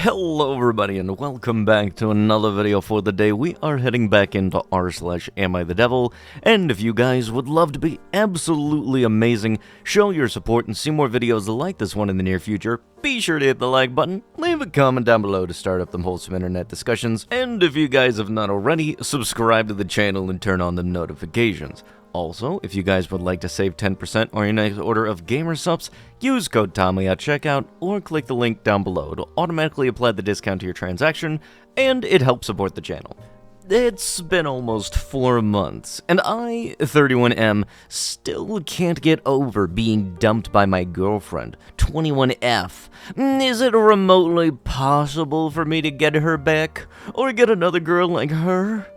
Hello everybody and welcome back to another video for the day. We are heading back into r/AmITheDevil, and if you guys would love to be absolutely amazing, show your support and see more videos like this one in the near future, be sure to hit the like button, leave a comment down below to start up them wholesome internet discussions, and if you guys have not already, subscribe to the channel and turn on the notifications. Also, if you guys would like to save 10% on your next order of gamer subs, use code Tommy at checkout or click the link down below. It'll automatically apply the discount to your transaction, and it helps support the channel. It's been almost 4 months, and I, 31M, still can't get over being dumped by my girlfriend, 21F. Is it remotely possible for me to get her back, or get another girl like her?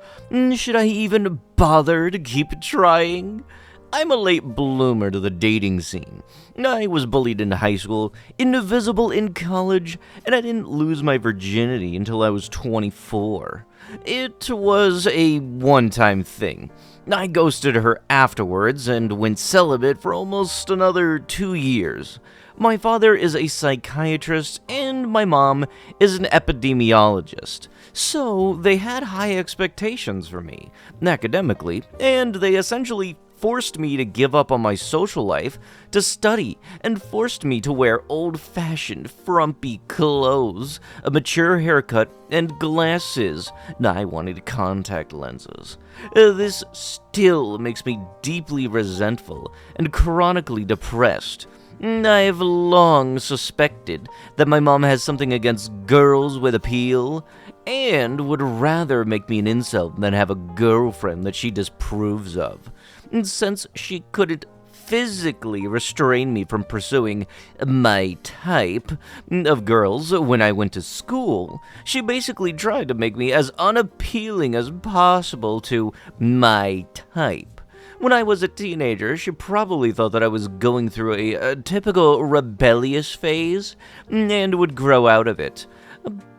Should I even bother to keep trying? I'm a late bloomer to the dating scene. I was bullied in high school, invisible in college, and I didn't lose my virginity until I was 24. It was a one-time thing. I ghosted her afterwards and went celibate for almost another 2 years. My father is a psychiatrist and my mom is an epidemiologist, so they had high expectations for me, academically, and they essentially forced me to give up on my social life to study, and forced me to wear old-fashioned, frumpy clothes, a mature haircut, and glasses. I wanted contact lenses. This still makes me deeply resentful and chronically depressed. I've long suspected that my mom has something against girls with appeal, and would rather make me an incel than have a girlfriend that she disapproves of. Since she couldn't physically restrain me from pursuing my type of girls when I went to school, she basically tried to make me as unappealing as possible to my type. When I was a teenager, she probably thought that I was going through a typical rebellious phase and would grow out of it.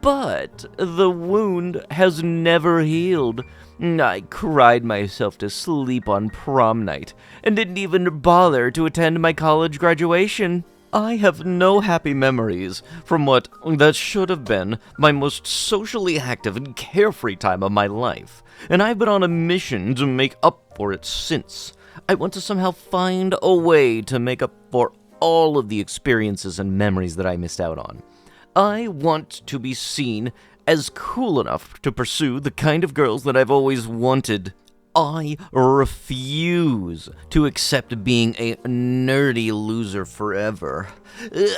But the wound has never healed. I cried myself to sleep on prom night and didn't even bother to attend my college graduation. I have no happy memories from what that should have been my most socially active and carefree time of my life, and I've been on a mission to make up for it since. I want to somehow find a way to make up for all of the experiences and memories that I missed out on. I want to be seen as cool enough to pursue the kind of girls that I've always wanted. I refuse to accept being a nerdy loser forever.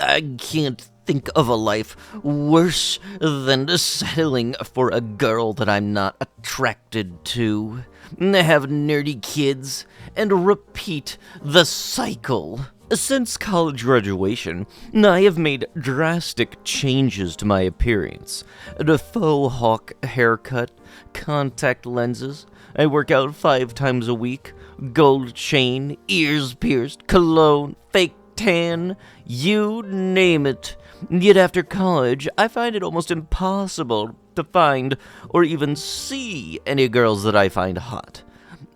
I can't think of a life worse than settling for a girl that I'm not attracted to, have nerdy kids, and repeat the cycle. Since college graduation, I have made drastic changes to my appearance. A faux hawk haircut, contact lenses, I work out 5 times a week, gold chain, ears pierced, cologne, fake tan, you name it. Yet after college, I find it almost impossible to find or even see any girls that I find hot.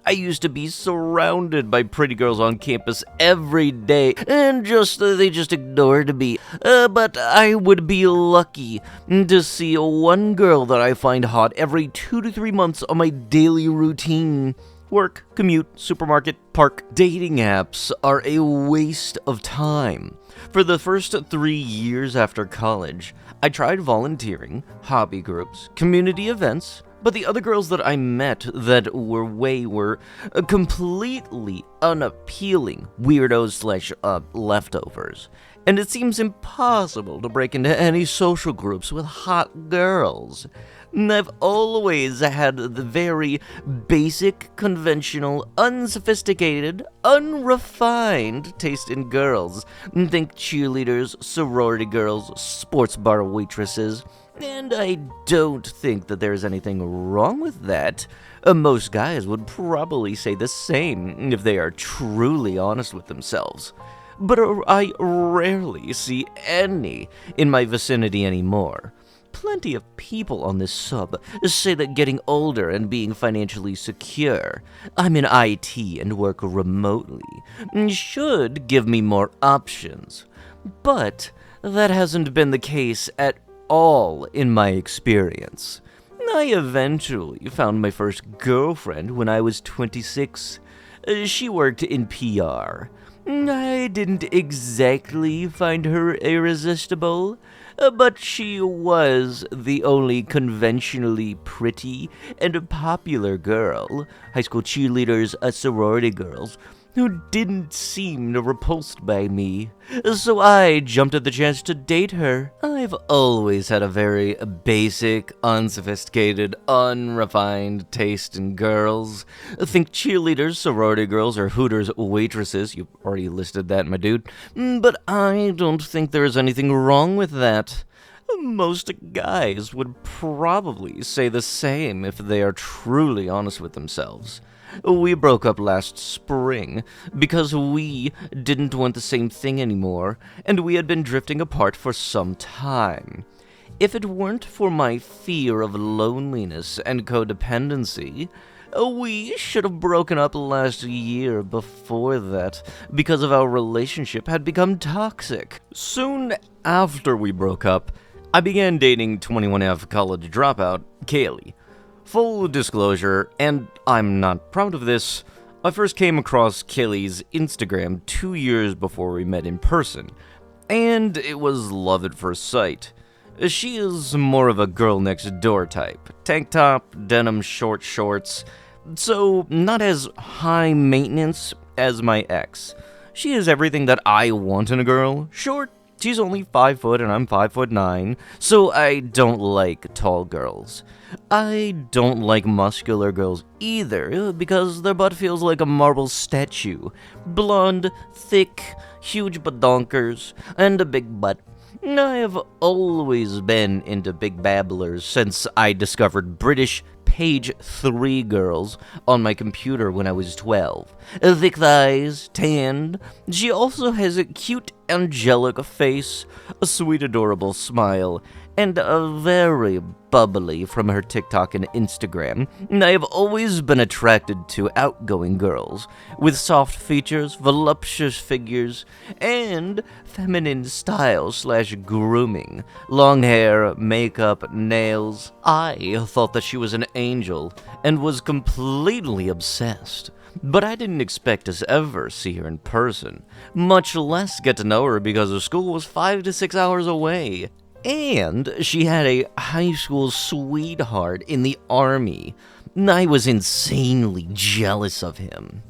I used to be surrounded by pretty girls on campus every day, and they just ignored me. But I would be lucky to see one girl that I find hot every 2 to 3 months on my daily routine. Work, commute, supermarket, park. Dating apps are a waste of time. For the first 3 years after college, I tried volunteering, hobby groups, community events, but the other girls that I met that were completely unappealing weirdos / leftovers. And it seems impossible to break into any social groups with hot girls. I've always had the very basic, conventional, unsophisticated, unrefined taste in girls. Think cheerleaders, sorority girls, sports bar waitresses. And I don't think that there's anything wrong with that. Most guys would probably say the same if they are truly honest with themselves. But I rarely see any in my vicinity anymore. Plenty of people on this sub say that getting older and being financially secure, I'm in IT and work remotely, should give me more options. But that hasn't been the case at all in my experience. I eventually found my first girlfriend when I was 26. She worked in PR. I didn't exactly find her irresistible, but she was the only conventionally pretty and popular girl, high school cheerleaders, sorority girls, who didn't seem repulsed by me, so I jumped at the chance to date her. I've always had a very basic, unsophisticated, unrefined taste in girls. Think cheerleaders, sorority girls, or Hooters waitresses. You already listed that, my dude. But I don't think there's anything wrong with that. Most guys would probably say the same if they are truly honest with themselves. We broke up last spring because we didn't want the same thing anymore, and we had been drifting apart for some time. If it weren't for my fear of loneliness and codependency, we should have broken up last year before that because of our relationship had become toxic. Soon after we broke up, I began dating 21F college dropout, Kaylee. Full disclosure, and I'm not proud of this, I first came across Kaylee's Instagram 2 years before we met in person, and it was love at first sight. She is more of a girl next door type, tank top, denim short shorts, so not as high maintenance as my ex. She is everything that I want in a girl. Short, she's only 5 foot and I'm 5'9", so I don't like tall girls. I don't like muscular girls either, because their butt feels like a marble statue. Blonde, thick, huge badonkers, and a big butt. I have always been into big babblers since I discovered British page 3 girls on my computer when I was 12. Thick thighs, tanned. She also has a cute, angelic face, a sweet, adorable smile, and a very bubbly from her TikTok and Instagram. I have always been attracted to outgoing girls, with soft features, voluptuous figures, and feminine style/grooming. Long hair, makeup, nails. I thought that she was an angel, and was completely obsessed. But I didn't expect to ever see her in person, much less get to know her because her school was 5 to 6 hours away. And she had a high school sweetheart in the army. I was insanely jealous of him.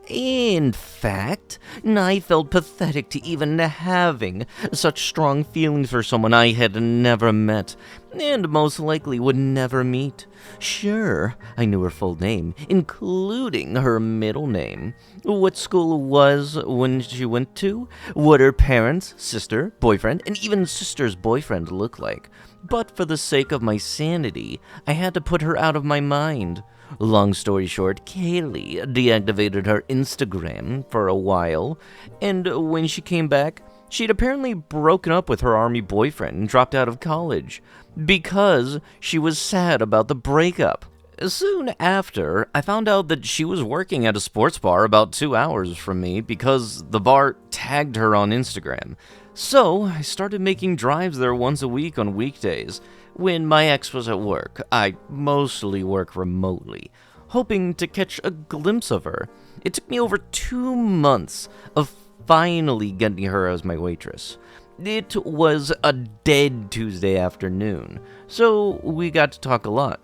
In fact, I felt pathetic to even having such strong feelings for someone I had never met, and most likely would never meet. Sure, I knew her full name, including her middle name, what school was when she went to, what her parents, sister, boyfriend, and even sister's boyfriend looked like. But for the sake of my sanity, I had to put her out of my mind. Long story short, Kaylee deactivated her Instagram for a while, and when she came back, she'd apparently broken up with her army boyfriend and dropped out of college because she was sad about the breakup. Soon after, I found out that she was working at a sports bar about 2 hours from me because the bar tagged her on Instagram. So I started making drives there once a week on weekdays. When my ex was at work, I mostly work remotely, hoping to catch a glimpse of her. It took me over 2 months of finally getting her as my waitress. It was a dead Tuesday afternoon, so we got to talk a lot.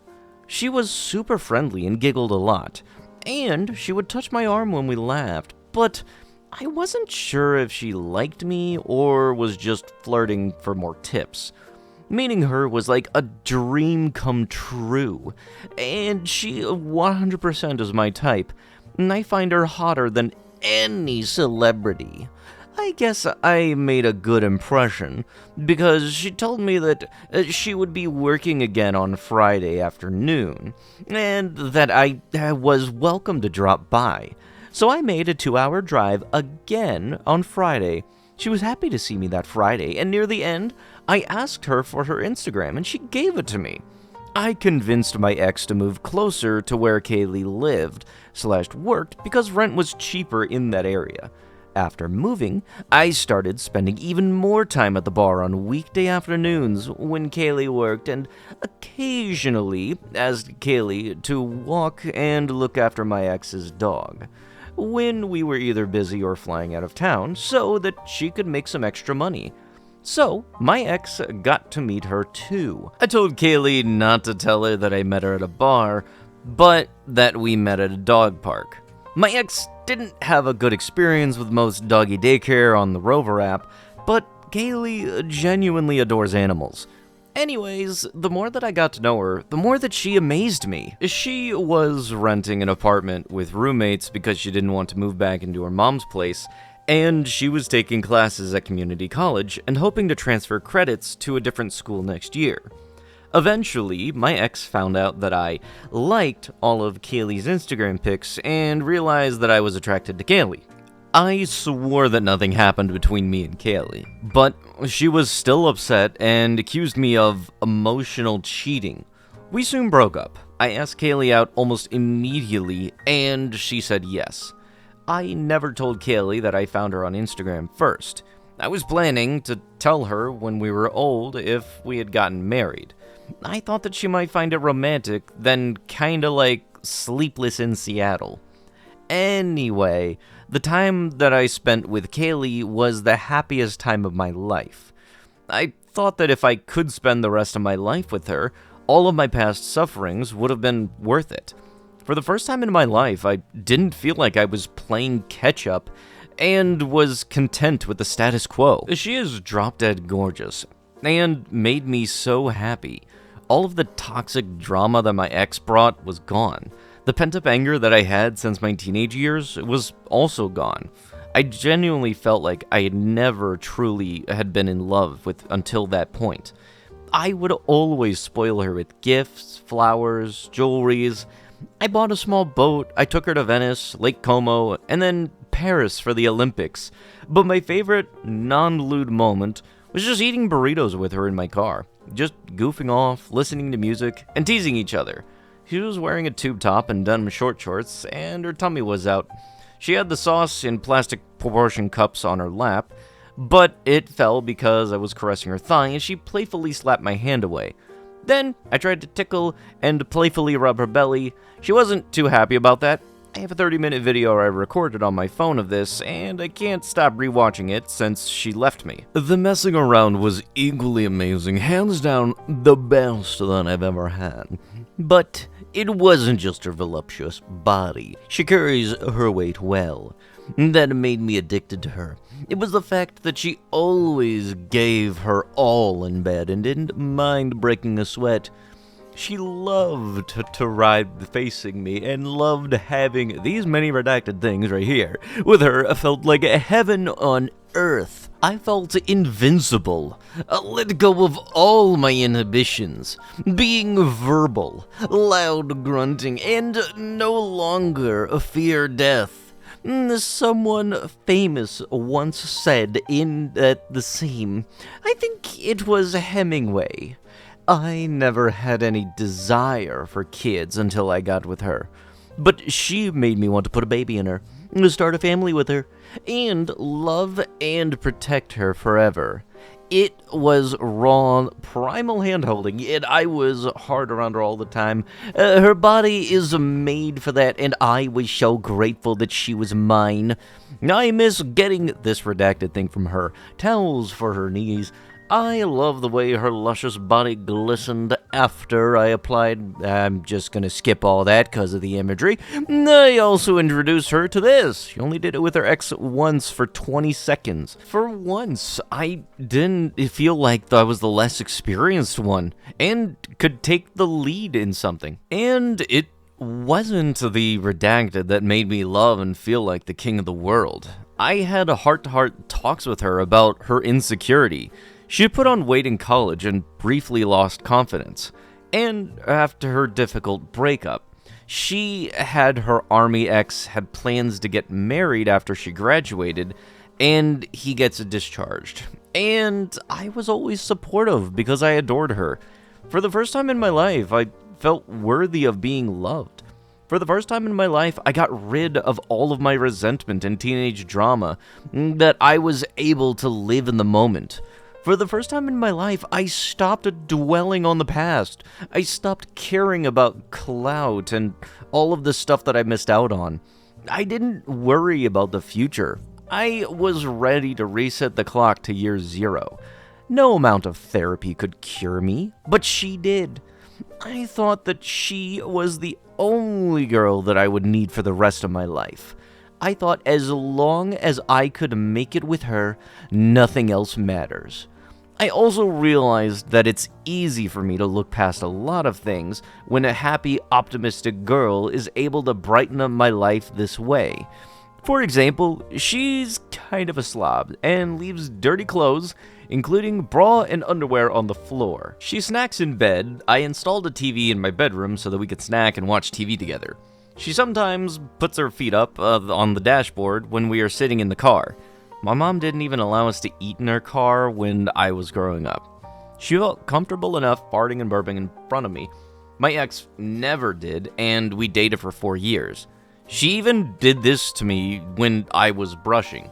She was super friendly and giggled a lot, and she would touch my arm when we laughed, but I wasn't sure if she liked me or was just flirting for more tips. Meeting her was like a dream come true, and she 100% is my type, and I find her hotter than any celebrity. I guess I made a good impression, because she told me that she would be working again on Friday afternoon, and that I was welcome to drop by. So I made a 2-hour drive again on Friday. She was happy to see me that Friday, and near the end, I asked her for her Instagram, and she gave it to me. I convinced my ex to move closer to where Kaylee lived/worked because rent was cheaper in that area. after moving, I started spending even more time at the bar on weekday afternoons when Kaylee worked, and occasionally asked Kaylee to walk and look after my ex's dog when we were either busy or flying out of town so that she could make some extra money. So, my ex got to meet her too. I told Kaylee not to tell her that I met her at a bar, but that we met at a dog park. My ex didn't have a good experience with most doggy daycare on the Rover app, but Kaylee genuinely adores animals. Anyways, the more that I got to know her, the more that she amazed me. She was renting an apartment with roommates because she didn't want to move back into her mom's place, and she was taking classes at community college and hoping to transfer credits to a different school next year. Eventually, my ex found out that I liked all of Kaylee's Instagram pics and realized that I was attracted to Kaylee. I swore that nothing happened between me and Kaylee, but she was still upset and accused me of emotional cheating. We soon broke up. I asked Kaylee out almost immediately, and she said yes. I never told Kaylee that I found her on Instagram first. I was planning to tell her when we were old if we had gotten married. I thought that she might find it romantic, then kinda like Sleepless in Seattle. Anyway, the time that I spent with Kaylee was the happiest time of my life. I thought that if I could spend the rest of my life with her, all of my past sufferings would have been worth it. For the first time in my life, I didn't feel like I was playing catch-up and was content with the status quo. She is drop-dead gorgeous and made me so happy. All of the toxic drama that my ex brought was gone. The pent-up anger that I had since my teenage years was also gone. I genuinely felt like I had never truly had been in love with until that point. I would always spoil her with gifts, flowers, jewelries. I bought a small boat, I took her to Venice, Lake Como, and then Paris for the Olympics. But my favorite non-lewd moment was just eating burritos with her in my car. Just goofing off, listening to music, and teasing each other. She was wearing a tube top and denim short shorts, and her tummy was out. She had the sauce in plastic proportion cups on her lap, but it fell because I was caressing her thigh, and she playfully slapped my hand away. Then I tried to tickle and playfully rub her belly. She wasn't too happy about that. I have a 30-minute video I recorded on my phone of this, and I can't stop rewatching it since she left me. The messing around was equally amazing, hands down the best that I've ever had. But it wasn't just her voluptuous body. She carries her weight well. That made me addicted to her. It was the fact that she always gave her all in bed and didn't mind breaking a sweat. She loved to ride facing me and loved having these many redacted things right here. With her, I felt like heaven on earth. I felt invincible. Let go of all my inhibitions. Being verbal, loud grunting, and no longer fear death. Someone famous once said in the same, I think it was Hemingway, I never had any desire for kids until I got with her. But she made me want to put a baby in her, to start a family with her, and love and protect her forever. It was raw, primal handholding, and I was hard around her all the time. Her body is made for that, and I was so grateful that she was mine. I miss getting this redacted thing from her. Towels for her knees. I love the way her luscious body glistened after I applied. I'm just gonna skip all that because of the imagery. I also introduced her to this. She only did it with her ex once for 20 seconds. For once, I didn't feel like I was the less experienced one and could take the lead in something. And it wasn't the redacted that made me love and feel like the king of the world. I had a heart-to-heart talks with her about her insecurity. She had put on weight in college and briefly lost confidence. And after her difficult breakup, she had her army ex had plans to get married after she graduated, and he gets discharged. And I was always supportive because I adored her. For the first time in my life, I felt worthy of being loved. For the first time in my life, I got rid of all of my resentment and teenage drama, that I was able to live in the moment. For the first time in my life, I stopped dwelling on the past. I stopped caring about clout and all of the stuff that I missed out on. I didn't worry about the future. I was ready to reset the clock to year zero. No amount of therapy could cure me, but she did. I thought that she was the only girl that I would need for the rest of my life. I thought as long as I could make it with her, nothing else matters. I also realized that it's easy for me to look past a lot of things when a happy, optimistic girl is able to brighten up my life this way. For example, she's kind of a slob and leaves dirty clothes, including bra and underwear, on the floor. She snacks in bed. I installed a TV in my bedroom so that we could snack and watch TV together. She sometimes puts her feet up on the dashboard when we are sitting in the car. My mom didn't even allow us to eat in her car when I was growing up. She felt comfortable enough farting and burping in front of me. My ex never did, and we dated for 4 years. She even did this to me when I was brushing.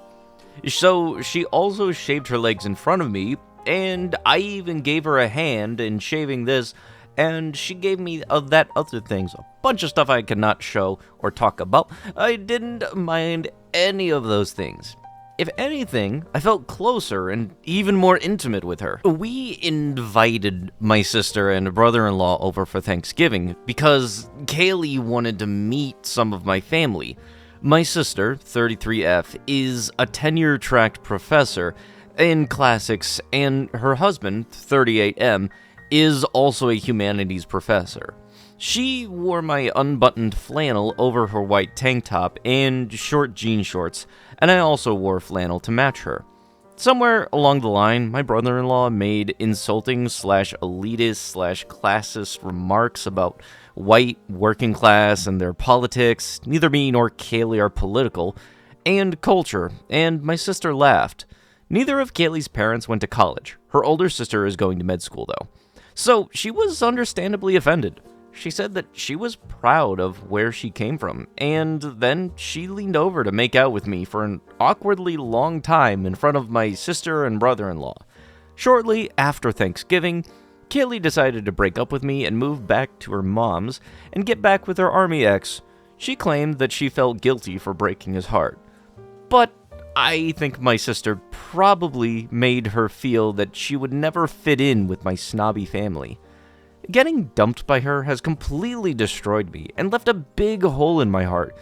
So she also shaved her legs in front of me, and I even gave her a hand in shaving this, and she gave me that other things, a bunch of stuff I cannot show or talk about. I didn't mind any of those things. If anything, I felt closer and even more intimate with her. We invited my sister and brother-in-law over for Thanksgiving because Kaylee wanted to meet some of my family. My sister, 33F, is a tenure-track professor in classics, and her husband, 38M, is also a humanities professor. She wore my unbuttoned flannel over her white tank top and short jean shorts, and I also wore flannel to match her. Somewhere along the line, my brother-in-law made insulting/elitist/classist remarks about white working class and their politics. Neither me nor Kaylee are political, and culture, and my sister laughed. Neither of Kaylee's parents went to college. Her older sister is going to med school, though. So she was understandably offended. She said that she was proud of where she came from, and then she leaned over to make out with me for an awkwardly long time in front of my sister and brother-in-law. Shortly after Thanksgiving, Kaylee decided to break up with me and move back to her mom's and get back with her army ex. She claimed that she felt guilty for breaking his heart. But I think my sister probably made her feel that she would never fit in with my snobby family. Getting dumped by her has completely destroyed me and left a big hole in my heart,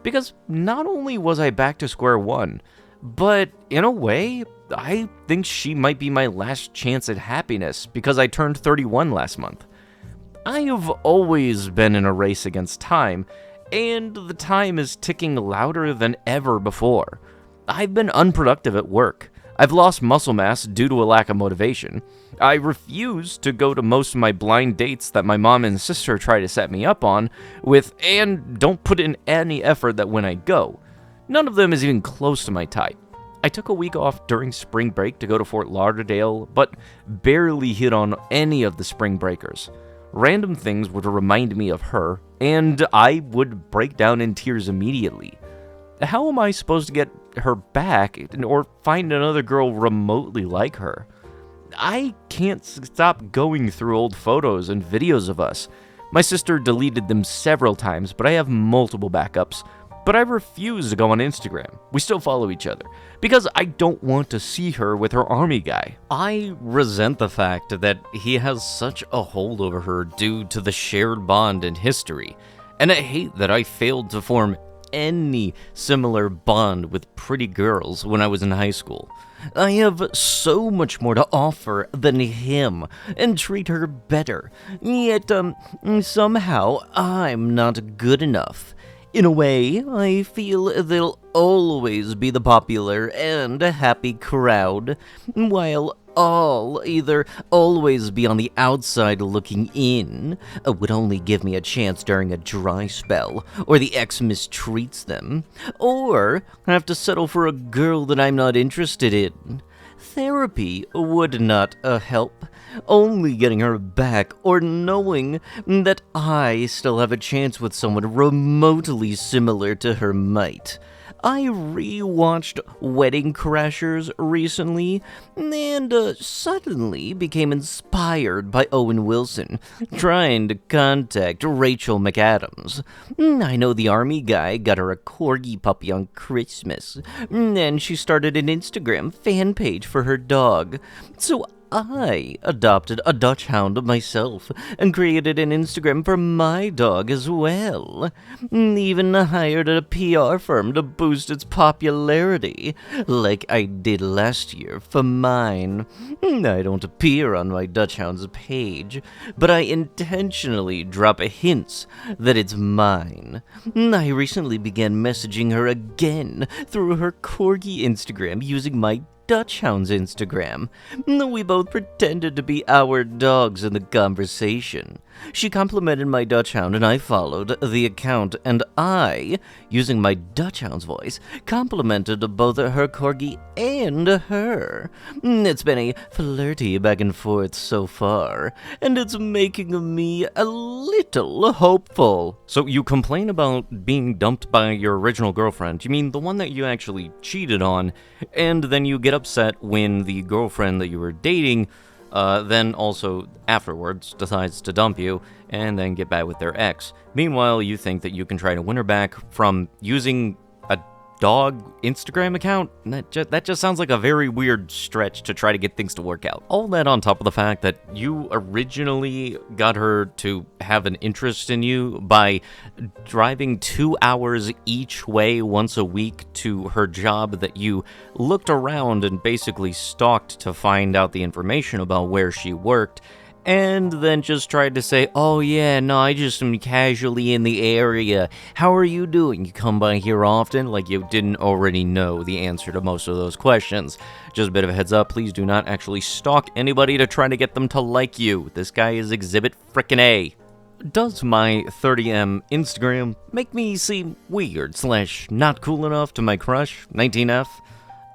because not only was I back to square one, but in a way, I think she might be my last chance at happiness because I turned 31 last month. I have always been in a race against time, and the time is ticking louder than ever before. I've been unproductive at work. I've lost muscle mass due to a lack of motivation. I refuse to go to most of my blind dates that my mom and sister try to set me up on with, and don't put in any effort that when I go. None of them is even close to my type. I took a week off during spring break to go to Fort Lauderdale, but barely hit on any of the spring breakers. Random things would remind me of her, and I would break down in tears immediately. How am I supposed to get her back or find another girl remotely like her? I can't stop going through old photos and videos of us. My sister deleted them several times, but I have multiple backups. But I refuse to go on Instagram. We still follow each other, because I don't want to see her with her army guy. I resent the fact that he has such a hold over her due to the shared bond in history, and I hate that I failed to form any similar bond with pretty girls when I was in high school. I have so much more to offer than him and treat her better, yet somehow I'm not good enough. In a way, I feel they'll always be the popular and happy crowd, while I'll either always be on the outside looking in, would only give me a chance during a dry spell, or the ex mistreats them, or have to settle for a girl that I'm not interested in. therapy would not help. Only getting her back or knowing that I still have a chance with someone remotely similar to her might. I rewatched Wedding Crashers recently, and suddenly became inspired by Owen Wilson, trying to contact Rachel McAdams. I know the army guy got her a corgi puppy on Christmas, and she started an Instagram fan page for her dog. So I adopted a Dutch hound myself and created an Instagram for my dog as well. Even hired a PR firm to boost its popularity, like I did last year for mine. I don't appear on my Dutch hound's page, but I intentionally drop hints that it's mine. I recently began messaging her again through her corgi Instagram using my Dutch Hound's Instagram. We both pretended to be our dogs in the conversation. She complimented my Dutch Hound and I followed the account, and I, using my Dutch Hound's voice, complimented both her corgi and her. It's been a flirty back and forth so far, and it's making me a little hopeful. So you complain about being dumped by your original girlfriend, you mean the one that you actually cheated on, and then you get upset when the girlfriend that you were dating then also afterwards decides to dump you and then get back with their ex. Meanwhile, you think that you can try to win her back from using a dog Instagram account? That just sounds like a very weird stretch to try to get things to work out. All that on top of the fact that you originally got her to have an interest in you by driving 2 hours each way once a week to her job that you looked around and basically stalked to find out the information about where she worked, and then just tried to say, oh yeah, no, I just am casually in the area. How are you doing? You come by here often? Like you didn't already know the answer to most of those questions. Just a bit of a heads up, please do not actually stalk anybody to try to get them to like you. This guy is Exhibit Frickin' A. Does my 30M Instagram make me seem weird / not cool enough to my crush, 19F?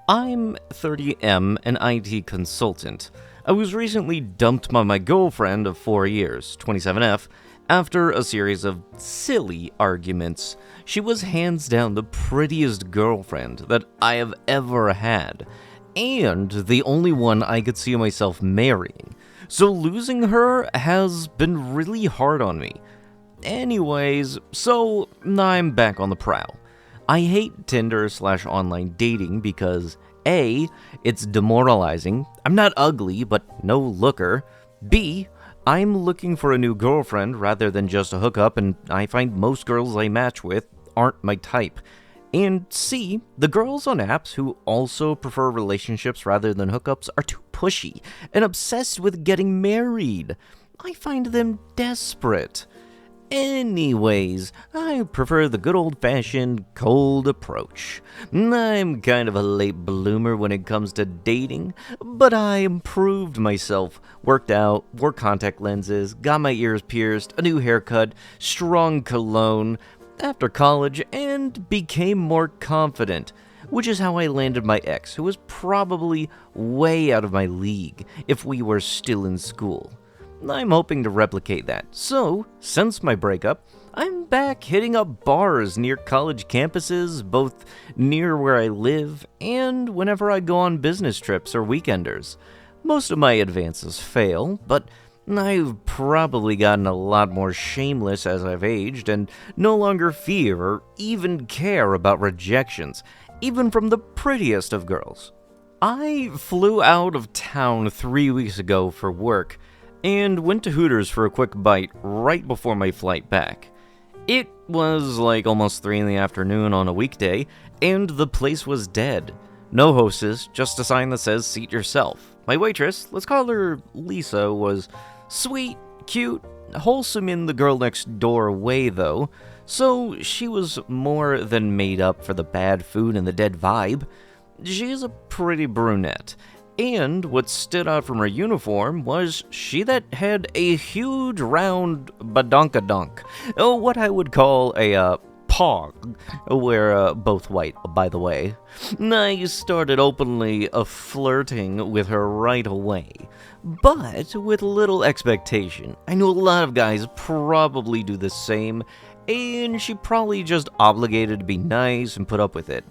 I'm 30M, an IT consultant. I was recently dumped by my girlfriend of 4 years, 27F, after a series of silly arguments. She was hands down the prettiest girlfriend that I have ever had, and the only one I could see myself marrying. So losing her has been really hard on me. Anyways, so I'm back on the prowl. I hate Tinder / online dating because A, it's demoralizing. I'm not ugly, but no looker. B, I'm looking for a new girlfriend rather than just a hookup, and I find most girls I match with aren't my type. And C, the girls on apps who also prefer relationships rather than hookups are too pushy and obsessed with getting married. I find them desperate. Anyways, I prefer the good old-fashioned cold approach. I'm kind of a late bloomer when it comes to dating, but I improved myself, worked out, wore contact lenses, got my ears pierced, a new haircut, strong cologne after college, and became more confident, which is how I landed my ex, who was probably way out of my league if we were still in school. I'm hoping to replicate that. So, since my breakup, I'm back hitting up bars near college campuses, both near where I live and whenever I go on business trips or weekenders. Most of my advances fail, but I've probably gotten a lot more shameless as I've aged and no longer fear or even care about rejections, even from the prettiest of girls. I flew out of town 3 weeks ago for work, and went to Hooters for a quick bite right before my flight back. It was like almost 3 in the afternoon on a weekday, and the place was dead. No hostess, just a sign that says seat yourself. My waitress, let's call her Lisa, was sweet, cute, wholesome in the girl next door way though, so she was more than made up for the bad food and the dead vibe. She's a pretty brunette. And what stood out from her uniform was she that had a huge round badonkadonk, what I would call a Pog. We're both white, by the way. I started openly flirting with her right away, but with little expectation. I knew a lot of guys probably do the same, and she probably just obligated to be nice and put up with it.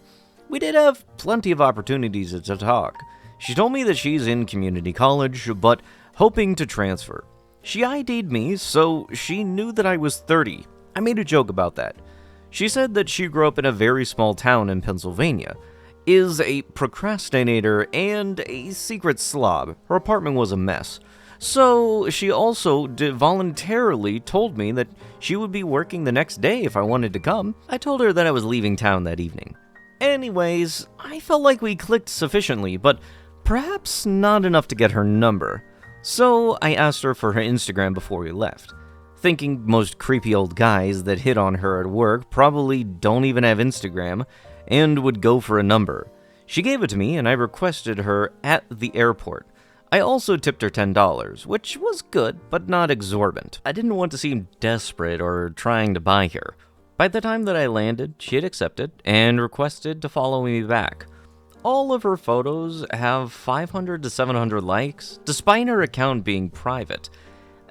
We did have plenty of opportunities to talk. She told me that she's in community college, but hoping to transfer. She ID'd me, so she knew that I was 30. I made a joke about that. She said that she grew up in a very small town in Pennsylvania, is a procrastinator, and a secret slob. Her apartment was a mess. So she also voluntarily told me that she would be working the next day if I wanted to come. I told her that I was leaving town that evening. Anyways, I felt like we clicked sufficiently, but perhaps not enough to get her number. So I asked her for her Instagram before we left, thinking most creepy old guys that hit on her at work probably don't even have Instagram and would go for a number. She gave it to me and I requested her at the airport. I also tipped her $10, which was good, but not exorbitant. I didn't want to seem desperate or trying to buy her. By the time that I landed, she had accepted and requested to follow me back. All of her photos have 500 to 700 likes, despite her account being private.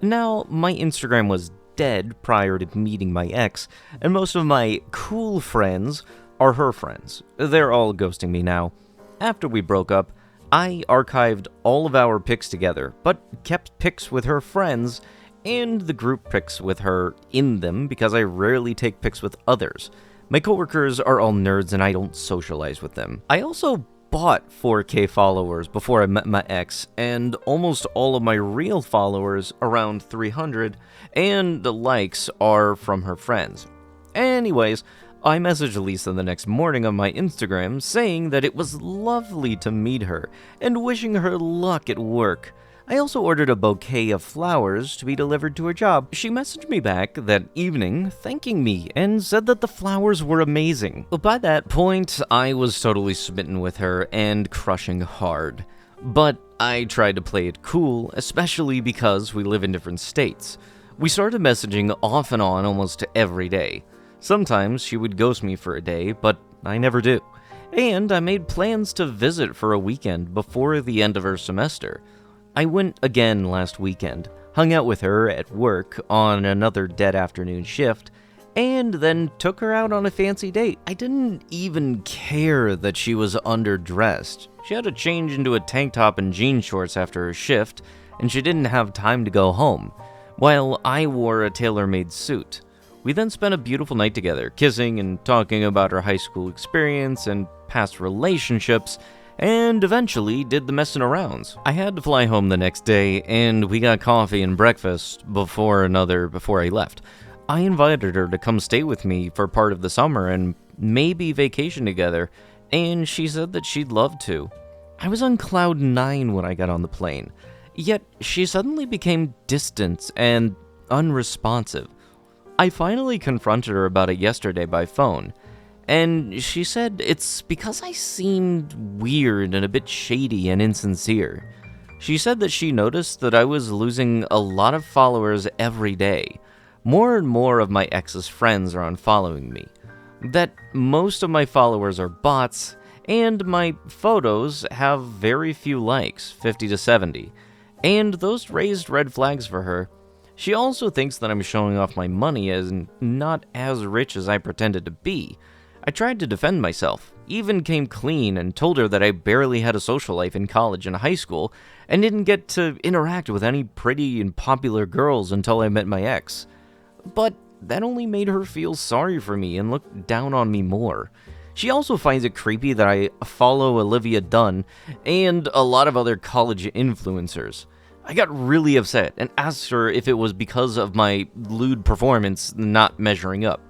Now, my Instagram was dead prior to meeting my ex, and most of my cool friends are her friends. They're all ghosting me now. After we broke up, I archived all of our pics together, but kept pics with her friends and the group pics with her in them because I rarely take pics with others. My coworkers are all nerds and I don't socialize with them. I also bought 4K followers before I met my ex, and almost all of my real followers, around 300, and the likes are from her friends. Anyways, I messaged Lisa the next morning on my Instagram saying that it was lovely to meet her and wishing her luck at work. I also ordered a bouquet of flowers to be delivered to her job. She messaged me back that evening, thanking me, and said that the flowers were amazing. By that point, I was totally smitten with her and crushing hard. But I tried to play it cool, especially because we live in different states. We started messaging off and on almost every day. Sometimes she would ghost me for a day, but I never do. And I made plans to visit for a weekend before the end of her semester. I went again last weekend, hung out with her at work on another dead afternoon shift, and then took her out on a fancy date. I didn't even care that she was underdressed. She had to change into a tank top and jean shorts after her shift, and she didn't have time to go home, while I wore a tailor-made suit. We then spent a beautiful night together, kissing and talking about our high school experience and past relationships, and eventually did the messing arounds. I had to fly home the next day, and we got coffee and breakfast before I left. I invited her to come stay with me for part of the summer and maybe vacation together, and she said that she'd love to. I was on cloud 9 when I got on the plane, yet she suddenly became distant and unresponsive. I finally confronted her about it yesterday by phone, and she said it's because I seemed weird and a bit shady and insincere. She said that she noticed that I was losing a lot of followers every day. More and more of my ex's friends are unfollowing me. That most of my followers are bots, and my photos have very few likes, 50 to 70. And those raised red flags for her. She also thinks that I'm showing off my money as not as rich as I pretended to be. I tried to defend myself, even came clean and told her that I barely had a social life in college and high school, and didn't get to interact with any pretty and popular girls until I met my ex. But that only made her feel sorry for me and look down on me more. She also finds it creepy that I follow Olivia Dunn and a lot of other college influencers. I got really upset and asked her if it was because of my lewd performance not measuring up.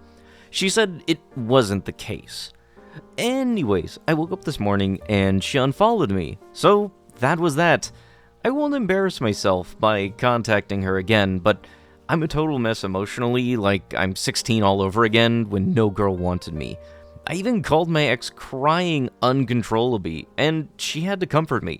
She said it wasn't the case. Anyways, I woke up this morning and she unfollowed me, so that was that. I won't embarrass myself by contacting her again, but I'm a total mess emotionally, like I'm 16 all over again when no girl wanted me. I even called my ex crying uncontrollably, and she had to comfort me.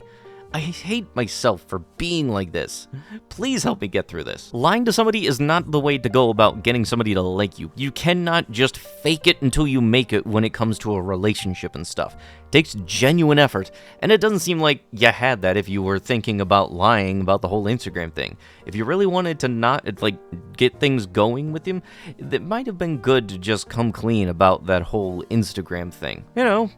I hate myself for being like this. Please help me get through this. Lying to somebody is not the way to go about getting somebody to like you. You cannot just fake it until you make it when it comes to a relationship and stuff. It takes genuine effort, and it doesn't seem like you had that if you were thinking about lying about the whole Instagram thing. If you really wanted to not, get things going with him, it might have been good to just come clean about that whole Instagram thing.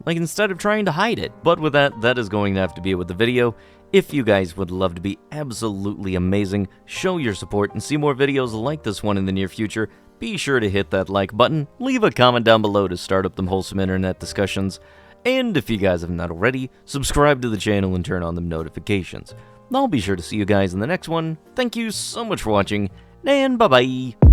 Instead of trying to hide it. But with that is going to have to be it with the video. If you guys would love to be absolutely amazing, show your support, and see more videos like this one in the near future, be sure to hit that like button, leave a comment down below to start up them wholesome internet discussions, and if you guys have not already, subscribe to the channel and turn on them notifications. I'll be sure to see you guys in the next one. Thank you so much for watching, and bye-bye!